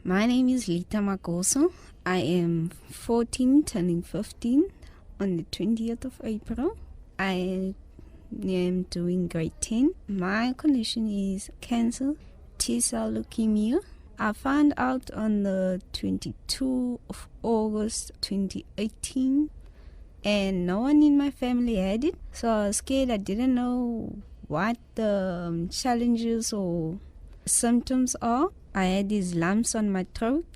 My name is Litha. I am 14, turning 15 on the 20th of April. I am doing grade 10. My condition is cancer, T-cell leukemia. I found out on the 22 of August 2018, and no one in my family had it. So I was scared. I didn't know what the challenges or symptoms are. I had these lumps on my throat.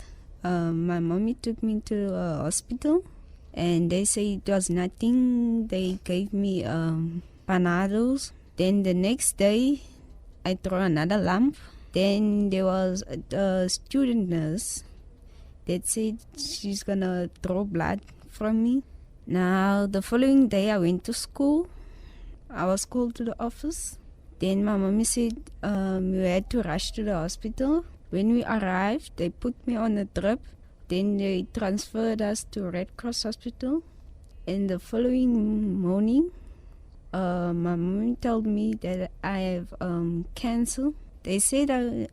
My mommy took me to a hospital and they said it was nothing. They gave me Panados. Then the next day I threw another lump. Then there was a student nurse that said she's gonna draw blood from me. Now the following day I went to school. I was called to the office. Then my mommy said we had to rush to the hospital. When we arrived, they put me on a drip. Then they transferred us to Red Cross Hospital. And the following morning, my mom told me that I have cancer. They said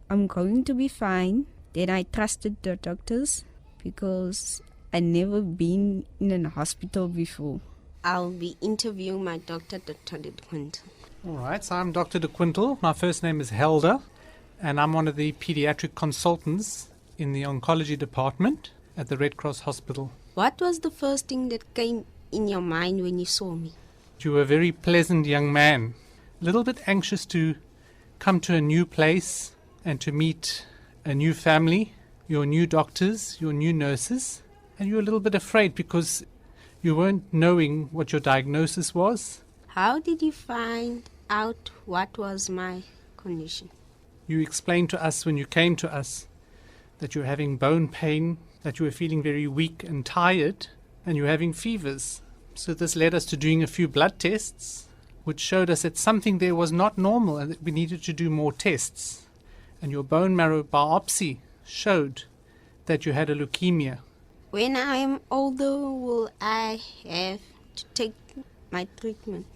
I'm going to be fine. Then I trusted the doctors because I'd never been in a hospital before. I'll be interviewing my doctor, Dr. De Quintal. All right, so I'm Dr. De Quintal. My first name is Helder, and I'm one of the pediatric consultants in the oncology department at the Red Cross Hospital. What was the first thing that came in your mind when you saw me? You were a very pleasant young man, a little bit anxious to come to a new place and to meet a new family, your new doctors, your new nurses, and you were a little bit afraid because you weren't knowing what your diagnosis was. How did you find out what was my condition? You explained to us when you came to us that you were having bone pain, that you were feeling very weak and tired, and you were having fevers. So this led us to doing a few blood tests, which showed us that something there was not normal and that we needed to do more tests. And your bone marrow biopsy showed that you had a leukemia. When I'm older, will I have to take my treatment?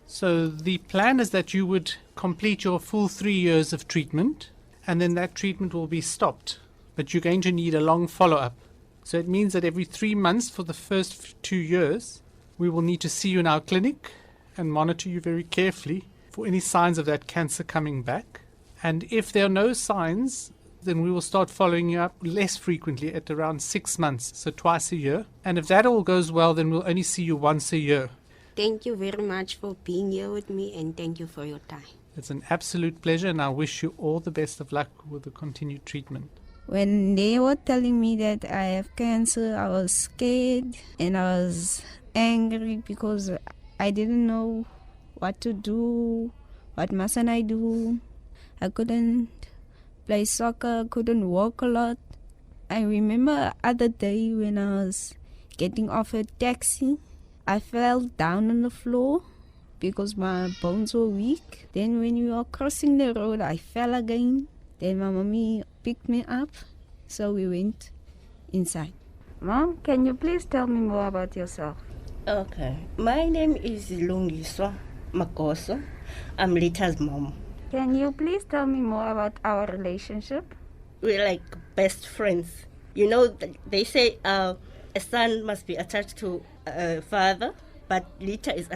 So the plan is that you would complete your full 3 years of treatment, and then that treatment will be stopped. But you're going to need a long follow-up. So it means that every 3 months for the first 2 years, we will need to see you in our clinic and monitor you very carefully for any signs of that cancer coming back. And if there are no signs, then we will start following you up less frequently at around 6 months, so twice a year. And if that all goes well, then we'll only see you once a year. Thank you very much for being here with me, and thank you for your time. It's an absolute pleasure, and I wish you all the best of luck with the continued treatment. When they were telling me that I have cancer, I was scared and I was angry because I didn't know what to do, what mustn't I do. I couldn't play soccer, couldn't walk a lot. I remember other day when I was getting off a taxi, I fell down on the floor because my bones were weak. Then when we were crossing the road, I fell again. Then my mommy picked me up, so we went inside. Mom, can you please tell me more about yourself? Okay. My name is Lungiswa Makoso. I'm Litha's mom. Can you please tell me more about our relationship? We're like best friends. You know, they say a son must be attached to a father, but Litha is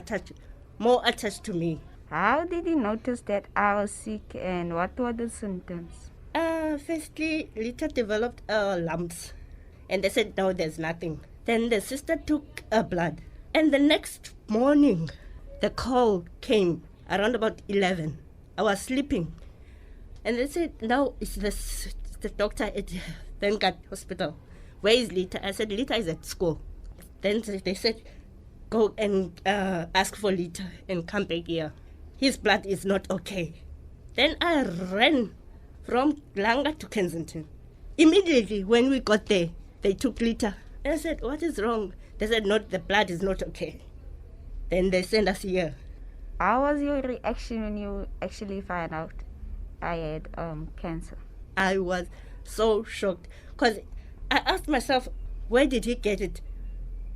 more attached to me. How did you notice that I was sick and what were the symptoms? Firstly, Litha developed lumps, and they said, no, there's nothing. Then the sister took blood, and the next morning, the call came around about 11. I was sleeping, and they said, no, it's the doctor at Vanguard Hospital. Where is Litha? I said, Litha is at school. Then they said, go and ask for Litha and come back here. His blood is not okay. Then I ran from Langa to Kensington. Immediately when we got there, they took Litha. And I said, what is wrong? They said, no, the blood is not okay. Then they sent us here. How was your reaction when you actually found out I had cancer? I was so shocked because I asked myself, where did he get it?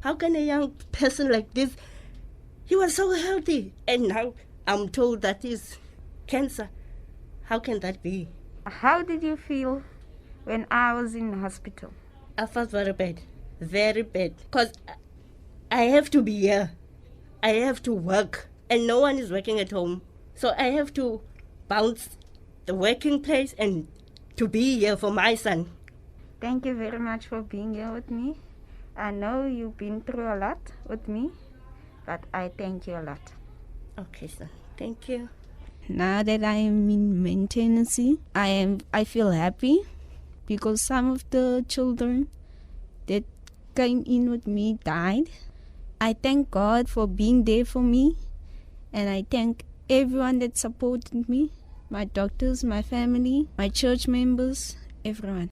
How can a young person like this, he was so healthy, and now I'm told that he's cancer. How can that be? How did you feel when I was in the hospital. I felt very bad. Very bad. Because I have to be here. I have to work. And no one is working at home. So I have to bounce the working place and to be here for my son. Thank you very much for being here with me. I know you've been through a lot with me, but I thank you a lot. Okay, son. Thank you. Now that I am in maintenance, I feel happy because some of the children that came in with me died. I thank God for being there for me, and I thank everyone that supported me, my doctors, my family, my church members, everyone.